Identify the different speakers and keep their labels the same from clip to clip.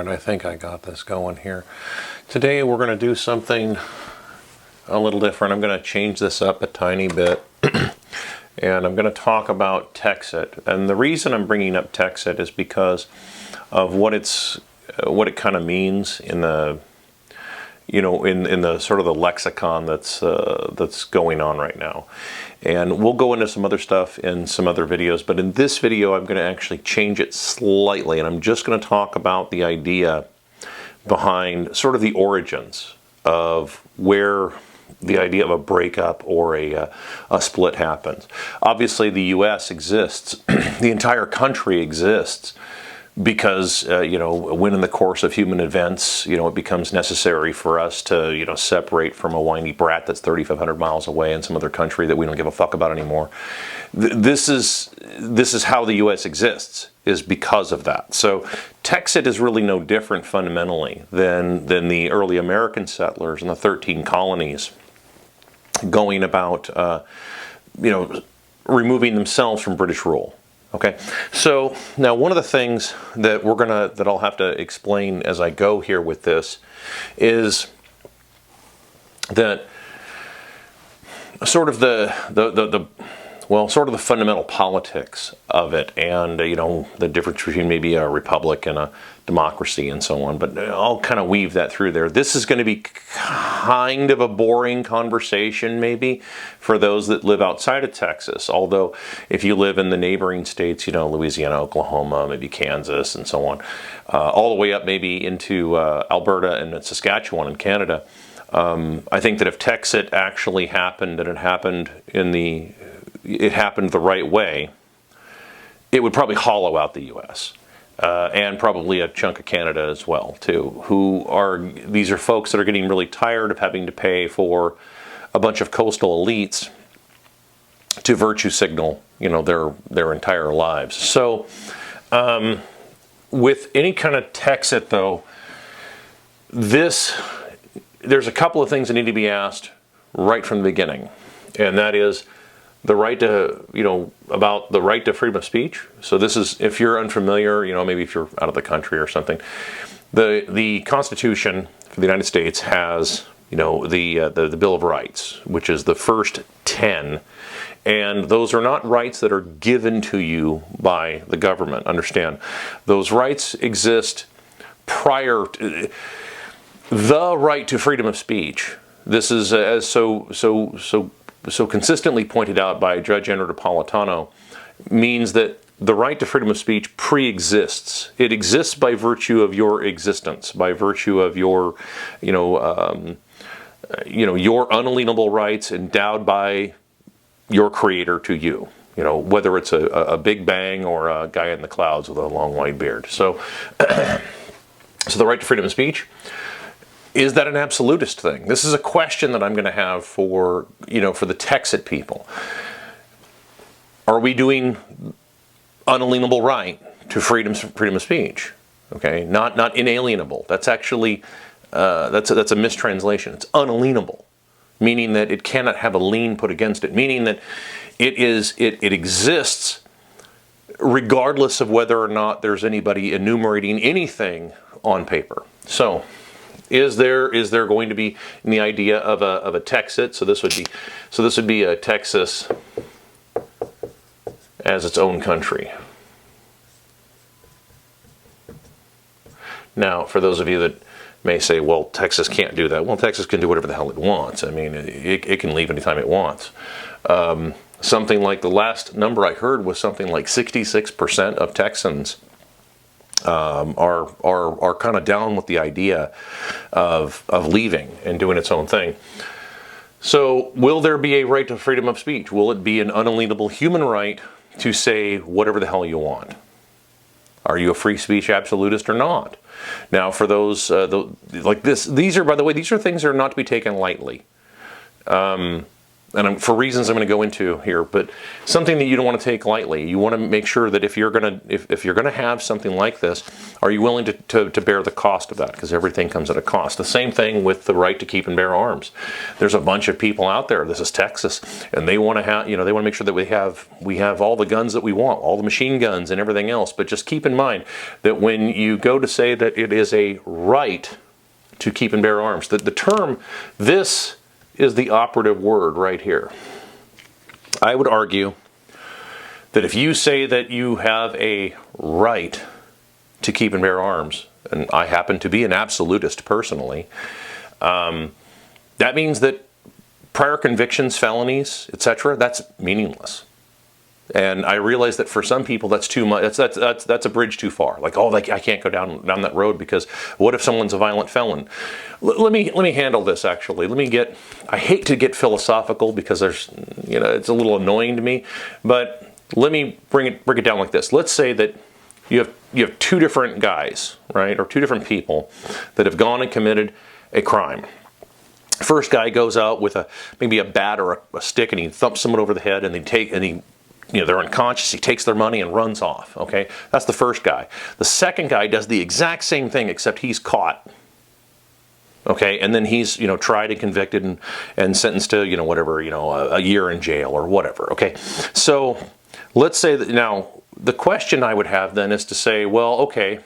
Speaker 1: Alright, I think I got this going here. Today we're going to do something a little different. I'm going to change this up a tiny bit. And I'm going to talk about Texit. And the reason I'm bringing up Texit is because of what it kind of means in the, you know, in the sort of the lexicon that's going on right now. And we'll go into some other stuff in some other videos, but in this video I'm going to actually change it slightly, and I'm just going to talk about the idea behind sort of the origins of where the idea of a breakup or a split happens. Obviously the US exists, the entire country exists because, you know, when in the course of human events, you know, it becomes necessary for us to, you know, separate from a whiny brat that's 3,500 miles away in some other country that we don't give a fuck about anymore. This is how the US exists, is because of that. So Texit is really no different fundamentally than the early American settlers in the 13 colonies going about, you know, removing themselves from British rule. Okay, so now one of the things that I'll have to explain as I go here with this is that sort of the fundamental politics of it, and you know, the difference between maybe a republic and a democracy and so on, but I'll kind of weave that through there. This is going to be kind of a boring conversation maybe for those that live outside of Texas, although if you live in the neighboring states, you know, Louisiana, Oklahoma, maybe Kansas and so on, all the way up maybe into Alberta and Saskatchewan in Canada, I think that if Texit actually happened and it happened the right way, it would probably hollow out the US. And probably a chunk of Canada as well, too. These are folks that are getting really tired of having to pay for a bunch of coastal elites to virtue signal, you know, their entire lives. So, with any kind of Texit, though, there's a couple of things that need to be asked right from the beginning, and that is the right to, you know, about the right to freedom of speech. So this is, if you're unfamiliar, you know, maybe if you're out of the country or something, the Constitution for the United States has, you know, the Bill of Rights, which is the first 10, and those are not rights that are given to you by the government. Understand, those rights exist prior to the right to freedom of speech. This is as so consistently pointed out by Judge Andrew Napolitano, means that the right to freedom of speech pre-exists. It exists by virtue of your existence, by virtue of your, your unalienable rights endowed by your creator to you. You know, whether it's a Big Bang or a guy in the clouds with a long white beard. So, so the right to freedom of speech, is that an absolutist thing? This is a question that I'm going to have for the Texit people. Are we doing unalienable right to freedom of speech? Okay, not inalienable. That's actually that's a mistranslation. It's unalienable, meaning that it cannot have a lien put against it. Meaning that it exists regardless of whether or not there's anybody enumerating anything on paper. So, is there going to be in the idea of a Texit? So this would be a Texas as its own country. Now, for those of you that may say, well, Texas can't do that. Well, Texas can do whatever the hell it wants. I mean, it can leave anytime it wants. Something like, the last number I heard was something like 66% of Texans are kind of down with the idea of leaving and doing its own thing. So will there be a right to freedom of speech? Will it be an unalienable human right to say whatever the hell you want? Are you a free speech absolutist or not? Now, for those like this, these are, by the way, these are things that are not to be taken lightly. and for reasons I'm going to go into here, but something that you don't want to take lightly. You want to make sure that if you're going to have something like this, are you willing to bear the cost of that? Because everything comes at a cost. The same thing with the right to keep and bear arms. There's a bunch of people out there. This is Texas, and they want to have, they want to make sure that we have all the guns that we want, all the machine guns and everything else. But just keep in mind that when you go to say that it is a right to keep and bear arms, that the term, this is the operative word right here. I would argue that if you say that you have a right to keep and bear arms, and I happen to be an absolutist personally, that means that prior convictions, felonies, etc., that's meaningless. And I realize that for some people that's too much. That's a bridge too far. Like, oh, I can't go down that road because what if someone's a violent felon? Let me handle this actually. I hate to get philosophical because there's, it's a little annoying to me, but let me bring it down like this. Let's say that you have two different guys, right, or two different people that have gone and committed a crime. First guy goes out with maybe a bat or a stick and he thumps someone over the head and they're unconscious, he takes their money and runs off, okay? That's the first guy. The second guy does the exact same thing except he's caught, okay? And then he's, tried and convicted and sentenced to, a year in jail or whatever, okay? So let's say that now the question I would have then is to say, well, okay,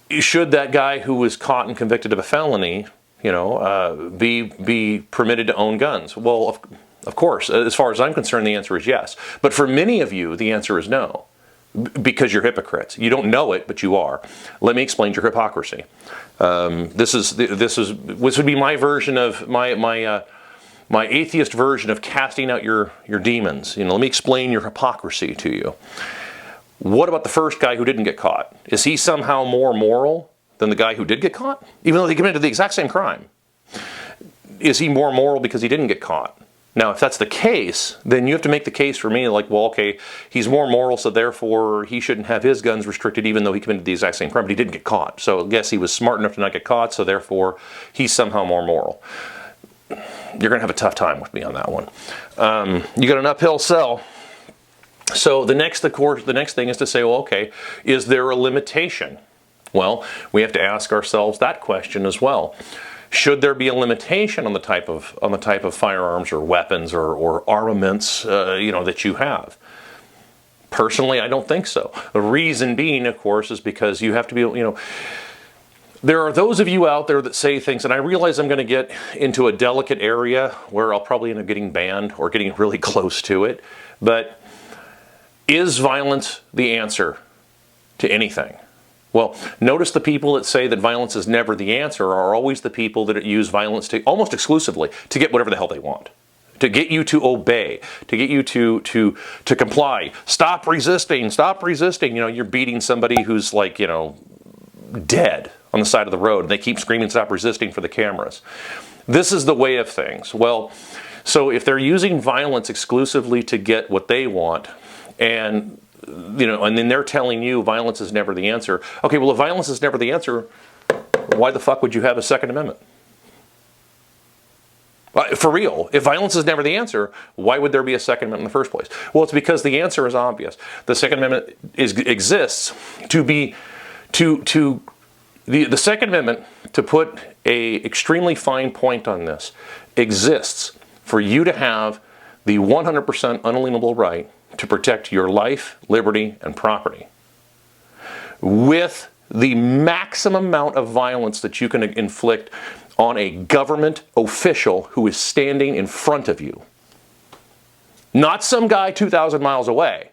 Speaker 1: should that guy who was caught and convicted of a felony, be permitted to own guns? Well, of course, as far as I'm concerned, the answer is yes. But for many of you, the answer is no, because you're hypocrites. You don't know it, but you are. Let me explain your hypocrisy. This would be my version of my atheist version of casting out your demons. Let me explain your hypocrisy to you. What about the first guy who didn't get caught? Is he somehow more moral than the guy who did get caught, even though they committed the exact same crime? Is he more moral because he didn't get caught? Now, if that's the case, then you have to make the case for me like, well, okay, he's more moral, so therefore he shouldn't have his guns restricted even though he committed the exact same crime, but he didn't get caught. So I guess he was smart enough to not get caught, so therefore he's somehow more moral. You're going to have a tough time with me on that one. You got an uphill sell. So the next thing is to say, well, okay, is there a limitation? Well, we have to ask ourselves that question as well. Should there be a limitation on the type of firearms or weapons or armaments that you have? Personally, I don't think so. The reason being, of course, is because you have to be, there are those of you out there that say things, and I realize I'm going to get into a delicate area where I'll probably end up getting banned or getting really close to it, but is violence the answer to anything? Well, notice the people that say that violence is never the answer are always the people that use violence almost exclusively to get whatever the hell they want. To get you to obey, to get you to comply. Stop resisting, stop resisting. You're beating somebody who's like, dead on the side of the road. They keep screaming, stop resisting for the cameras. This is the way of things. Well, so if they're using violence exclusively to get what they want, and then they're telling you violence is never the answer. Okay, well, if violence is never the answer, why the fuck would you have a Second Amendment? For real, if violence is never the answer, why would there be a Second Amendment in the first place? Well, it's because the answer is obvious. The Second Amendment exists the Second Amendment, to put a extremely fine point on this, exists for you to have the 100% unalienable right to protect your life, liberty, and property with the maximum amount of violence that you can inflict on a government official who is standing in front of you. Not some guy 2,000 miles away.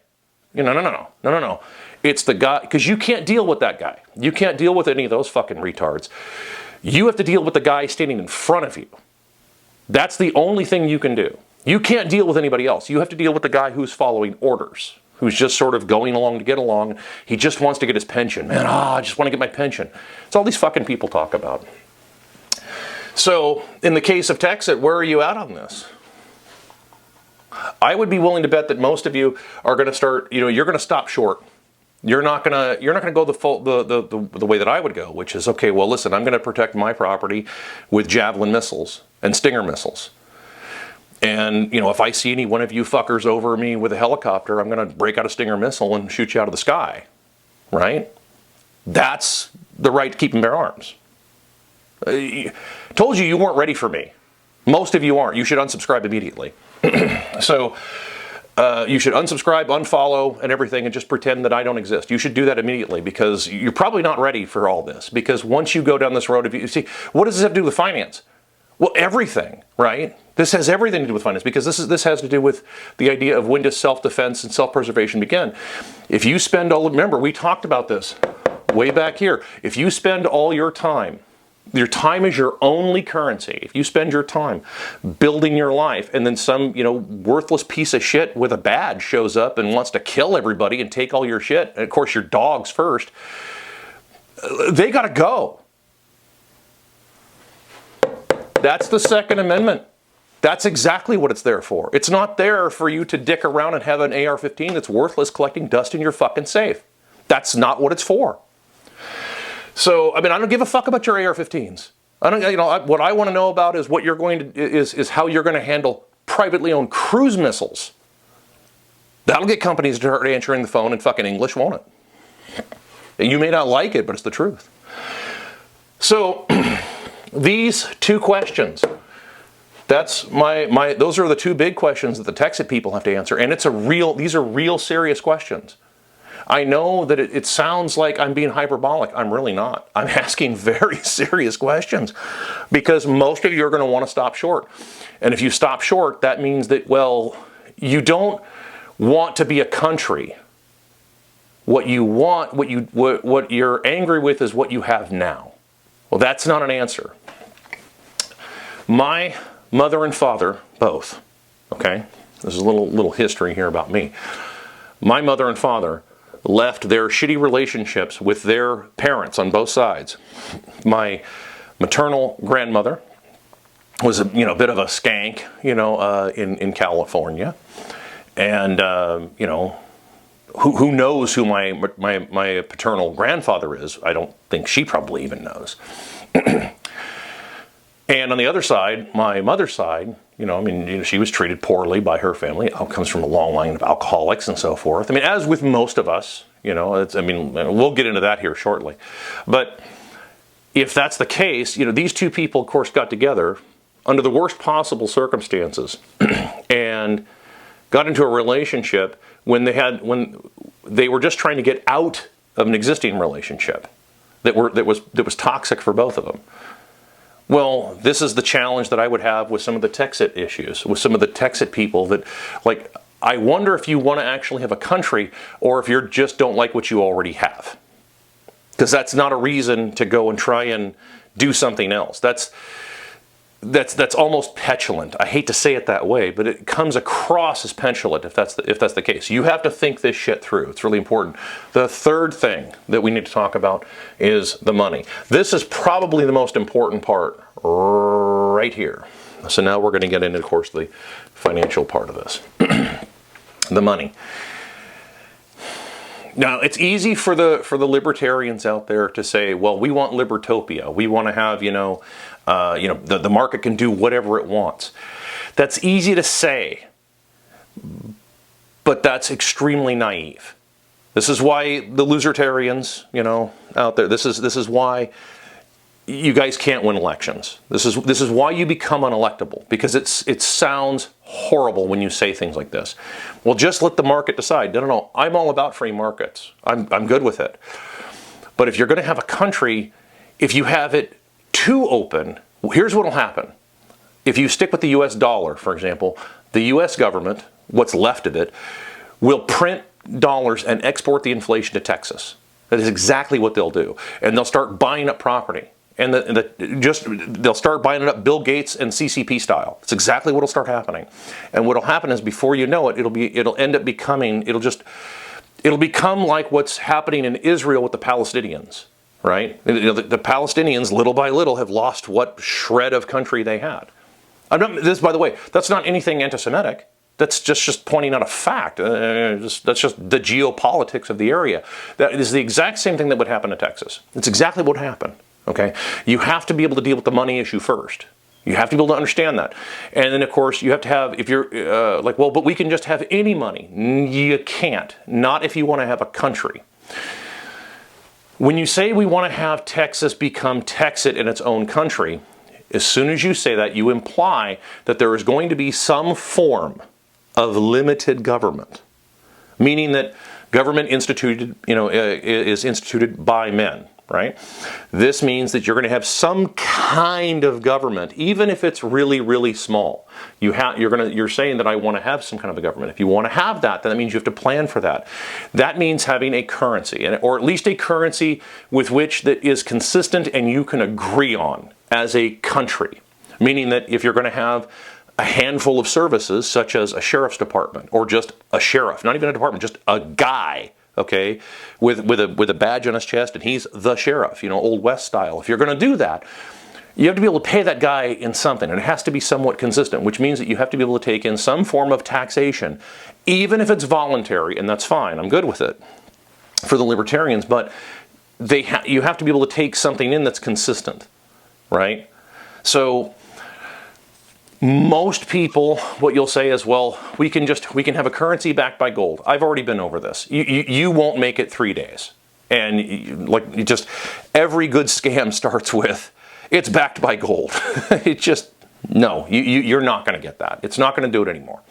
Speaker 1: No. It's the guy, because you can't deal with that guy. You can't deal with any of those fucking retards. You have to deal with the guy standing in front of you. That's the only thing you can do. You can't deal with anybody else. You have to deal with the guy who's following orders, who's just sort of going along to get along. He just wants to get his pension. Man, I just want to get my pension. It's all these fucking people talk about. So, in the case of Texit, where are you at on this? I would be willing to bet that most of you are going to start, you're going to stop short. You're not gonna go the way that I would go, which is, okay, well, listen, I'm going to protect my property with javelin missiles and Stinger missiles. And, you know, if I see any one of you fuckers over me with a helicopter, I'm going to break out a Stinger missile and shoot you out of the sky, right? That's the right to keep and bear arms. Told you weren't ready for me. Most of you aren't. You should unsubscribe immediately. So you should unsubscribe, unfollow, and everything, and just pretend that I don't exist. You should do that immediately, because you're probably not ready for all this. Because once you go down this road, you see, what does this have to do with finance? Well, everything, right? This has everything to do with finance, because this has to do with the idea of when does self-defense and self-preservation begin. If you spend remember, we talked about this way back here. If you spend all your time is your only currency. If you spend your time building your life, and then some, you know, worthless piece of shit with a badge shows up and wants to kill everybody and take all your shit, and of course your dogs first, they gotta go. That's the Second Amendment. That's exactly what it's there for. It's not there for you to dick around and have an AR-15 that's worthless collecting dust in your fucking safe. That's not what it's for. So, I mean, I don't give a fuck about your AR-15s. I don't, you know, what I want to know about is what you're going to, is how you're going to handle privately owned cruise missiles. That'll get companies to start answering the phone in fucking English, won't it? And you may not like it, but it's the truth. So, these two questions, that's those are the two big questions that the Texit people have to answer. And these are real serious questions. I know that it sounds like I'm being hyperbolic. I'm really not. I'm asking very serious questions, because most of you are going to want to stop short. And if you stop short, that means that, well, you don't want to be a country. What you want, what you're angry with is what you have now. Well, that's not an answer. My mother and father, both, okay? There's a little history here about me. My mother and father left their shitty relationships with their parents on both sides. My maternal grandmother was a bit of a skank, in California, and who knows who my paternal grandfather is? I don't think she probably even knows. And on the other side, my mother's side, she was treated poorly by her family. Comes from a long line of alcoholics and so forth. I mean, as with most of us, we'll get into that here shortly. But if that's the case, these two people, of course, got together under the worst possible circumstances and got into a relationship when they were just trying to get out of an existing relationship that was toxic for both of them. Well, this is the challenge that I would have with some of the Texit issues, with some of the Texit people that, like, I wonder if you want to actually have a country or if you just don't like what you already have. Because that's not a reason to go and try and do something else. That's almost petulant. I hate to say it that way, but it comes across as petulant if that's the case. You have to think this shit through. It's really important. The third thing that we need to talk about is the money. This is probably the most important part right here. So now we're going to get into, of course, the financial part of this. The money. Now, it's easy for the libertarians out there to say, well, we want libertopia. We want to have, the market can do whatever it wants. That's easy to say, but that's extremely naive. This is why the losertarians, out there, this is why you guys can't win elections. This is why you become unelectable, because it sounds horrible when you say things like this. Well, just let the market decide. No. I'm all about free markets. I'm good with it. But if you're going to have a country, if you have it too open, here's what will happen. If you stick with the US dollar, for example, the US government, what's left of it, will print dollars and export the inflation to Texas. That is exactly what they'll do. And they'll start buying up property. And they'll start buying it up Bill Gates and CCP style. It's exactly what will start happening. And what'll happen is, before you know it, it'll become like what's happening in Israel with the Palestinians, right? The Palestinians, little by little, have lost what shred of country they had. By the way, that's not anything anti-Semitic. That's just pointing out a fact. That's just the geopolitics of the area. That is the exact same thing that would happen to Texas. It's exactly what happened. Okay, you have to be able to deal with the money issue first. You have to be able to understand that. And then, of course, you have to have, if you're like, well, but we can just have any money. You can't. Not if you want to have a country. When you say we want to have Texas become Texit in its own country, as soon as you say that, you imply that there is going to be some form of limited government, meaning that government instituted, is instituted by men. Right? This means that you're going to have some kind of government, even if it's really, really small. You're saying that I want to have some kind of a government. If you want to have that, then that means you have to plan for that. That means having a currency, or at least a currency with which that is consistent and you can agree on as a country. Meaning that if you're going to have a handful of services, such as a sheriff's department, or just a sheriff, not even a department, just a guy, okay, with a badge on his chest, and he's the sheriff, Old West style. If you're going to do that, you have to be able to pay that guy in something, and it has to be somewhat consistent, which means that you have to be able to take in some form of taxation, even if it's voluntary, and that's fine. I'm good with it for the libertarians, but you have to be able to take something in that's consistent, right? So most people, what you'll say is, well, we can have a currency backed by gold. I've already been over this. You won't make it 3 days. And every good scam starts with, it's backed by gold. No, you're not going to get that. It's not going to do it anymore.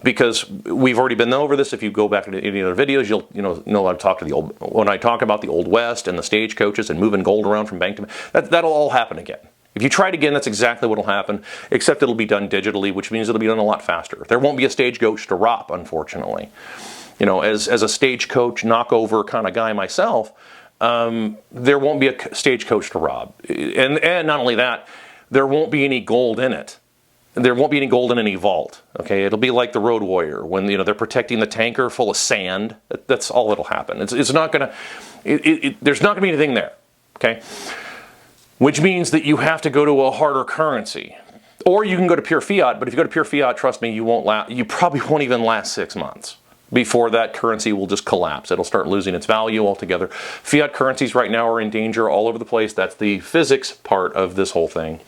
Speaker 1: Because we've already been over this. If you go back to any other videos, you'll know I've talked to when I talk about the Old West and the stagecoaches and moving gold around from bank to bank, that'll all happen again. If you try it again, that's exactly what will happen, except it'll be done digitally, which means it'll be done a lot faster. There won't be a stagecoach to rob, unfortunately. As a stagecoach knockover kind of guy myself, there won't be a stagecoach to rob. And not only that, there won't be any gold in it. There won't be any gold in any vault. Okay, it'll be like the Road Warrior when they're protecting the tanker full of sand. That's all that'll happen. It's not gonna. There's not gonna be anything there. Okay. Which means that you have to go to a harder currency. Or you can go to pure fiat, but if you go to pure fiat, trust me, you probably won't even last 6 months before that currency will just collapse. It'll start losing its value altogether. Fiat currencies right now are in danger all over the place. That's the physics part of this whole thing,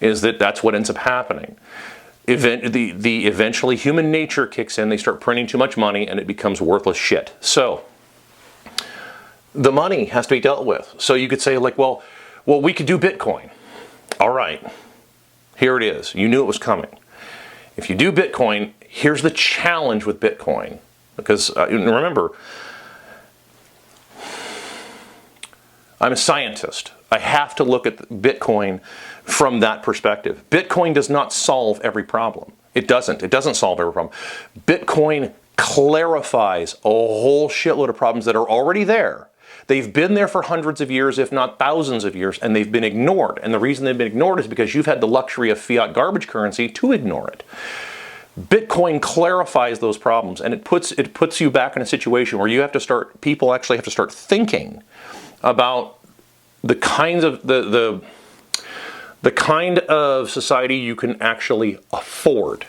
Speaker 1: is that's what ends up happening. Eventually human nature kicks in, they start printing too much money, and it becomes worthless shit. So, the money has to be dealt with. So you could say, like, well, we could do Bitcoin. All right, here it is. You knew it was coming. If you do Bitcoin, here's the challenge with Bitcoin. Because remember, I'm a scientist. I have to look at Bitcoin from that perspective. Bitcoin does not solve every problem. It doesn't. It doesn't solve every problem. Bitcoin clarifies a whole shitload of problems that are already there. They've been there for hundreds of years, if not thousands of years, and they've been ignored. And the reason they've been ignored is because you've had the luxury of fiat garbage currency to ignore it. Bitcoin clarifies those problems, and it puts you back in a situation where people actually have to start thinking about the kinds of the kind of society you can actually afford.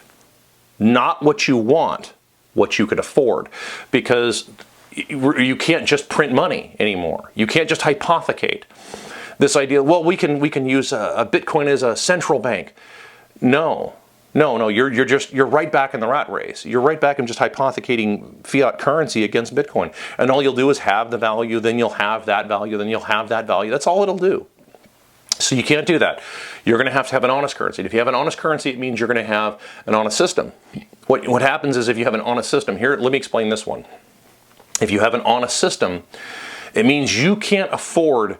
Speaker 1: Not what you want, what you could afford. Because you can't just print money anymore. You can't just hypothecate. This idea, well, we can use a Bitcoin as a central bank. No, you're right back in the rat race. You're right back in just hypothecating fiat currency against Bitcoin. And all you'll do is have the value, then you'll have that value, then you'll have that value. That's all it'll do. So you can't do that. You're going to have an honest currency. And if you have an honest currency, it means you're going to have an honest system. What happens is if you have an honest system, here, let me explain this one. If you have an honest system, it means you can't afford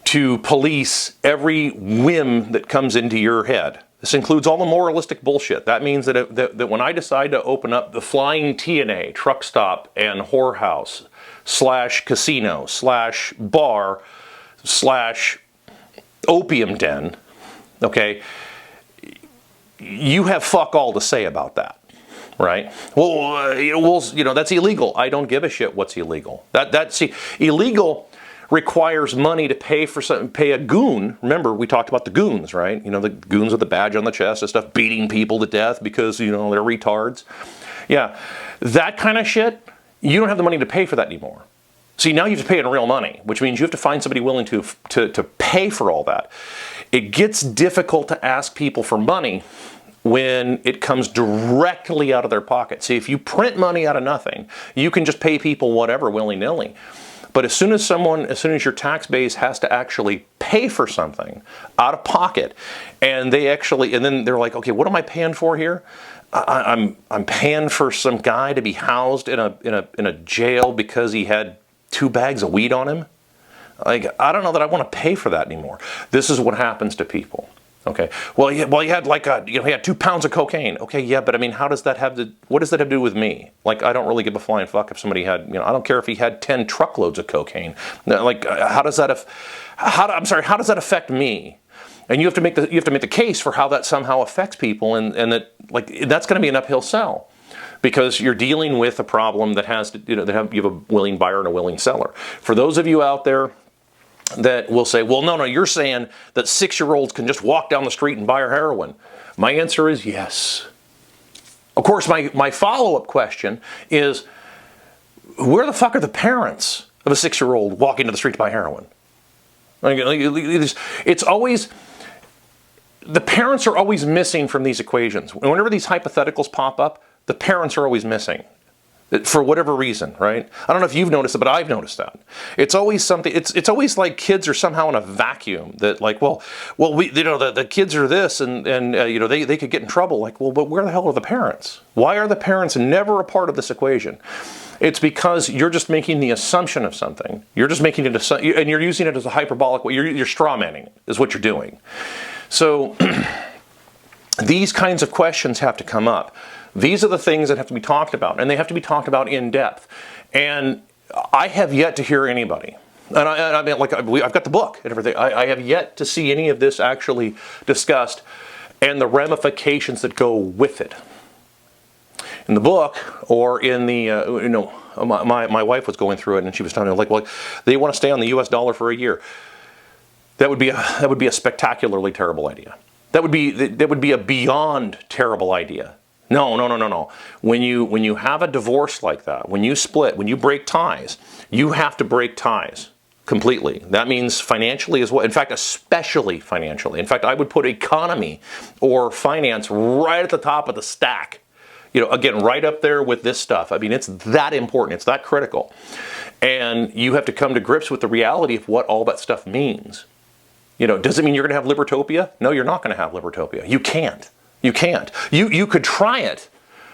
Speaker 1: to police every whim that comes into your head. This includes all the moralistic bullshit. That means that when I decide to open up the Flying TNA, truck stop and whorehouse, /casino, /bar, /opium den, okay, you have fuck all to say about that. Right? Well, that's illegal. I don't give a shit what's illegal. Illegal requires money to pay a goon. Remember, we talked about the goons, right? The goons with the badge on the chest and stuff, beating people to death because, they're retards. Yeah, that kind of shit, you don't have the money to pay for that anymore. See, now you have to pay in real money, which means you have to find somebody willing to pay for all that. It gets difficult to ask people for money when it comes directly out of their pocket. See, if you print money out of nothing, you can just pay people whatever willy-nilly. But as soon as your tax base has to actually pay for something out of pocket, and then they're like, okay, what am I paying for here? I'm paying for some guy to be housed in a jail because he had 2 bags of weed on him. Like, I don't know that I want to pay for that anymore. This is what happens to people. Okay. Well, he had he had 2 pounds of cocaine. Okay, yeah, but I mean, what does that have to do with me? Like, I don't really give a flying fuck if somebody had, I don't care if he had 10 truckloads of cocaine. Like, how does that affect me? And you have to make the case for how that somehow affects people, and that's going to be an uphill sell. Because you're dealing with a problem that has to, you have a willing buyer and a willing seller. For those of you out there that will say, well, no, you're saying that 6-year-olds can just walk down the street and buy heroin. My answer is yes. Of course, my follow-up question is, where the fuck are the parents of a 6-year-old walking to the street to buy heroin? It's always, the parents are always missing from these equations. Whenever these hypotheticals pop up, the parents are always missing. For whatever reason, right? I don't know if you've noticed it, but I've noticed that. It's always something, it's always like kids are somehow in a vacuum, that like, well, the kids are this, and they could get in trouble. Like, well, but where the hell are the parents? Why are the parents never a part of this equation? It's because you're just making the assumption of something. You're just making it, and you're using it as a hyperbolic way. You're straw manning it, is what you're doing. So these kinds of questions have to come up. These are the things that have to be talked about, and they have to be talked about in depth. And I have yet to hear anybody, and I mean, like, I've got the book and everything. I have yet to see any of this actually discussed, and the ramifications that go with it. In the book, or in the, my wife was going through it, and she was telling me, like, well, they want to stay on the U.S. dollar for a year. That would be a spectacularly terrible idea. That would be a beyond terrible idea. No. When you have a divorce like that, when you split, when you break ties, you have to break ties completely. That means financially as well. In fact, especially financially. In fact, I would put economy or finance right at the top of the stack. Again, right up there with this stuff. I mean, it's that important. It's that critical. And you have to come to grips with the reality of what all that stuff means. Does it mean you're going to have libertopia? No, you're not going to have libertopia. You can't. You can't. You could try it,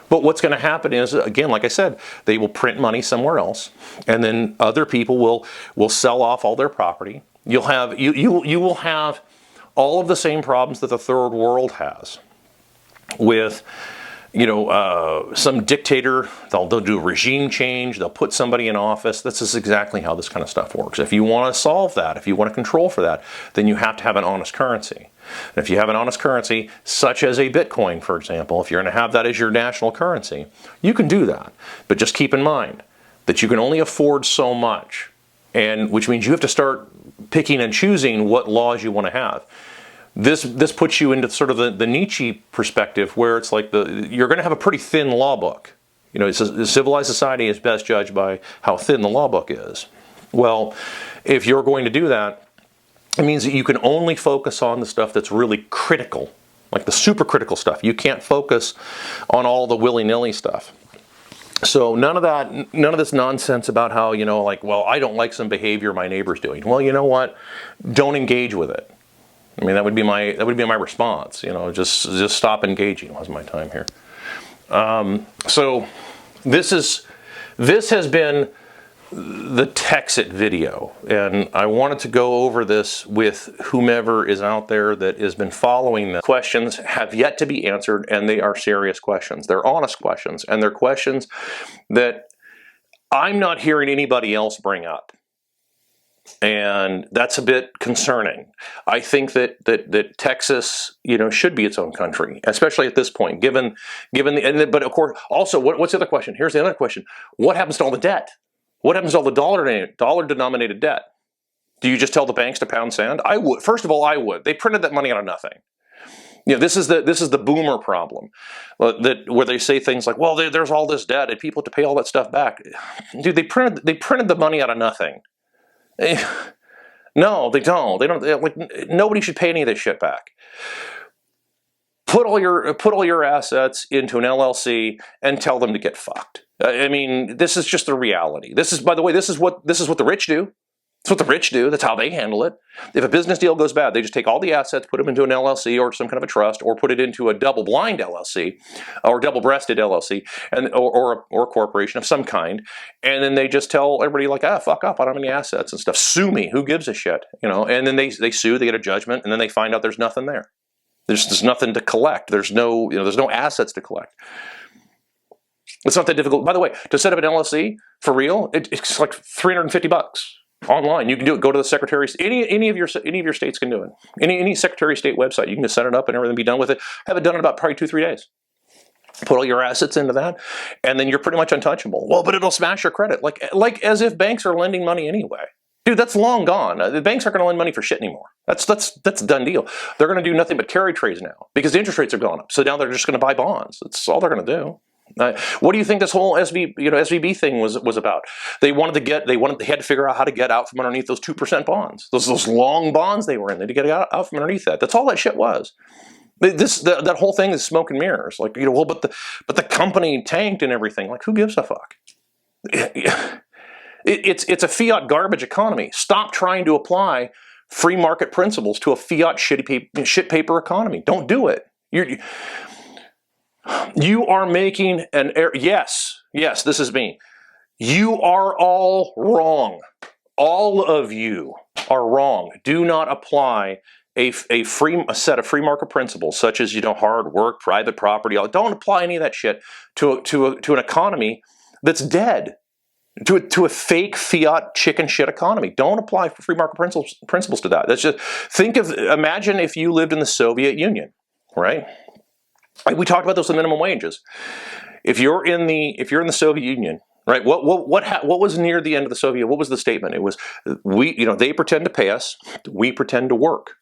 Speaker 1: but what's going to happen is, again, like I said, they will print money somewhere else, and then other people will sell off all their property. You will have all of the same problems that the third world has with, some dictator. They'll do a regime change. They'll put somebody in office. This is exactly how this kind of stuff works. If you want to solve that, if you want to control for that, then you have to have an honest currency. And if you have an honest currency, such as a Bitcoin, for example, if you're going to have that as your national currency, you can do that. But just keep in mind that you can only afford so much, and which means you have to start picking and choosing what laws you want to have. This puts you into sort of the Nietzsche perspective, where it's like you're going to have a pretty thin law book. It says civilized society is best judged by how thin the law book is. Well, if you're going to do that, it means that you can only focus on the stuff that's really critical, like the supercritical stuff. You can't focus on all the willy-nilly stuff. So none of this nonsense about how, well, I don't like some behavior my neighbor's doing. Well, you know what? Don't engage with it. I mean, that would be my response. Just stop engaging. Was my time here. So this has been the Texit video, and I wanted to go over this with whomever is out there that has been following this. Questions have yet to be answered, and they are serious questions. They're honest questions, and they're questions that I'm not hearing anybody else bring up. And that's a bit concerning. I think that Texas, should be its own country, especially at this point, given but of course, also, what's the other question? Here's the other question. What happens to all the debt? What happens to all the dollar-denominated debt? Do you just tell the banks to pound sand? I would. First of all, I would. They printed that money out of nothing. This is the boomer problem, where they say things like, well, there's all this debt and people have to pay all that stuff back. Dude, they printed the money out of nothing. No, they don't. They don't. Like, nobody should pay any of this shit back. Put all your assets into an LLC and tell them to get fucked. I mean, this is just the reality. This is, by the way, this is what the rich do. That's what the rich do. That's how they handle it. If a business deal goes bad, they just take all the assets, put them into an LLC or some kind of a trust, or put it into a double-blind LLC or double-breasted LLC, and or a corporation of some kind, and then they just tell everybody like, fuck up, I don't have any assets and stuff. Sue me. Who gives a shit? And then they sue, they get a judgment, and then they find out there's nothing there. There's nothing to collect. There's no assets to collect. It's not that difficult. By the way, to set up an LLC for real, it's like $350 online. You can do it. Go to the Secretary. Any of your states can do it. Any Secretary of State website, you can just set it up and everything be done with it. Have it done in about probably 2-3 days. Put all your assets into that, and then you're pretty much untouchable. Well, but it'll smash your credit, like as if banks are lending money anyway. Dude, that's long gone. The banks aren't going to lend money for shit anymore. That's a done deal. They're going to do nothing but carry trades now because the interest rates have gone up. So now they're just going to buy bonds. That's all they're going to do. What do you think this whole SVB thing was about? They had to figure out how to get out from underneath those 2% bonds, those long bonds they were in. They had to get out from underneath that. That's all that shit was. That whole thing is smoke and mirrors. Like, but the company tanked and everything. Like, who gives a fuck? It's a fiat garbage economy. Stop trying to apply free market principles to a fiat shit paper economy. Don't do it. You are making an error. Yes, this is me. You are all wrong. All of you are wrong. Do not apply a set of free market principles such as hard work, private property. Don't apply any of that shit to an economy that's dead. To a fake fiat chicken shit economy. Don't apply free market principles to that. That's just imagine if you lived in the Soviet Union, right? We talked about those minimum wages. If you're in the Soviet Union, right? What was near the end of the Soviet? What was the statement? It was they pretend to pay us, we pretend to work.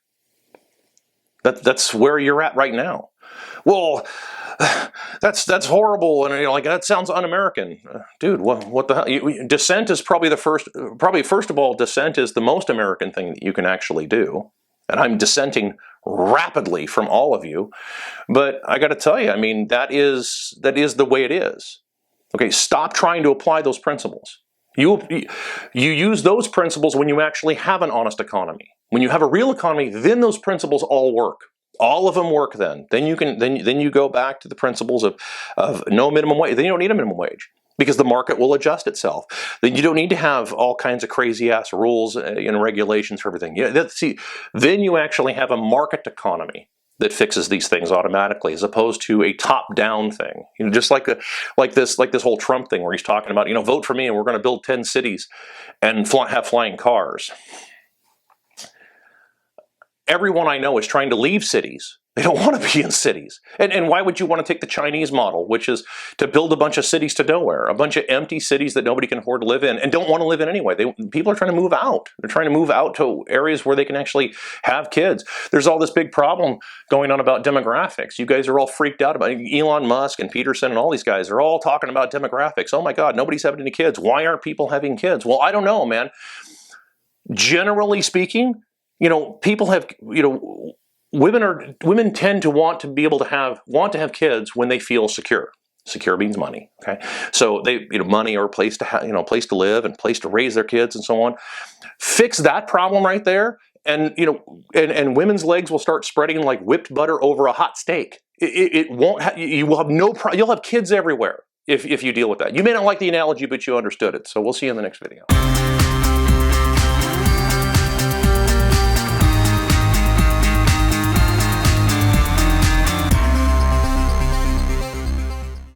Speaker 1: That's where you're at right now. Well, that's horrible, and that sounds un-American, dude. What the hell? Dissent is probably first of all, dissent is the most American thing that you can actually do, and I'm dissenting rapidly from all of you. But I got to tell you, I mean, that is the way it is. Okay, stop trying to apply those principles. You use those principles when you actually have an honest economy. When you have a real economy, then those principles all work. All of them work then. Then you go back to the principles of no minimum wage. Then you don't need a minimum wage because the market will adjust itself. Then you don't need to have all kinds of crazy ass rules and regulations for everything. Then you actually have a market economy that fixes these things automatically, as opposed to a top-down thing. Just like this whole Trump thing where he's talking about, vote for me and we're going to build 10 cities and have flying cars. Everyone I know is trying to leave cities. They don't want to be in cities. And why would you want to take the Chinese model, which is to build a bunch of cities to nowhere, a bunch of empty cities that nobody can afford to live in and don't want to live in anyway? People are trying to move out. They're trying to move out to areas where they can actually have kids. There's all this big problem going on about demographics. You guys are all freaked out about it. Elon Musk and Peterson and all these guys are all talking about demographics. Oh my God, nobody's having any kids. Why aren't people having kids? Well, I don't know, man. Generally speaking, people have, women tend to want to be able to have kids when they feel secure. Secure means money. Okay, so they, money or a place to place to live and place to raise their kids and so on. Fix that problem right there, and and women's legs will start spreading like whipped butter over a hot steak. It won't. You will have you'll have kids everywhere if you deal with that. You may not like the analogy, but you understood it. So we'll see you in the next video.